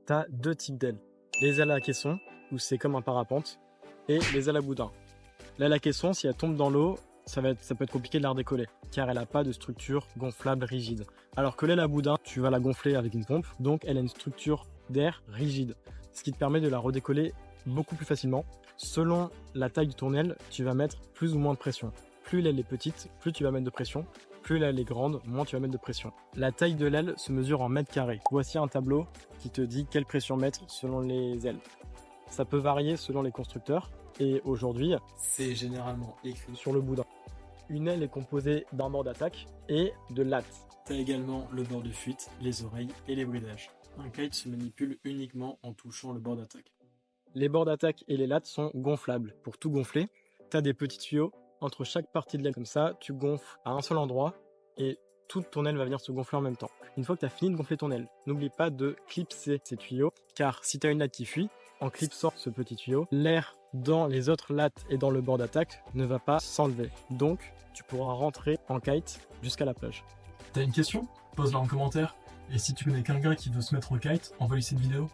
tu as deux types d'ailes. Les ailes à caisson, où c'est comme un parapente, et les ailes à boudin. L'aile à caisson, si elle tombe dans l'eau, ça peut être compliqué de la redécoller, car elle n'a pas de structure gonflable rigide. Alors que l'aile à boudin, tu vas la gonfler avec une pompe, donc elle a une structure d'air rigide, ce qui te permet de la redécoller beaucoup plus facilement. Selon la taille de ton aile, tu vas mettre plus ou moins de pression. Plus l'aile est petite, plus tu vas mettre de pression. Plus l'aile est grande, moins tu vas mettre de pression. La taille de l'aile se mesure en mètres carrés. Voici un tableau qui te dit quelle pression mettre selon les ailes. Ça peut varier selon les constructeurs, et aujourd'hui, C'est généralement écrit. sur le boudin, une aile est composée d'un bord d'attaque et de lattes. Tu as également le bord de fuite, les oreilles et les bridages. Un kite se manipule uniquement en touchant le bord d'attaque. Les bords d'attaque et les lattes sont gonflables. Pour tout gonfler, tu as des petits tuyaux entre chaque partie de l'aile. Comme ça, tu gonfles à un seul endroit et toute ton aile va venir se gonfler en même temps. Une fois que tu as fini de gonfler ton aile, n'oublie pas de clipser ces tuyaux, car si tu as une latte qui fuit, en clipsant ce petit tuyau, l'air dans les autres lattes et dans le bord d'attaque ne va pas s'enlever. Donc, tu pourras rentrer en kite jusqu'à la plage. T'as une question? Pose-la en commentaire. Et si tu connais quelqu'un qui veut se mettre au kite, envoie-lui cette vidéo.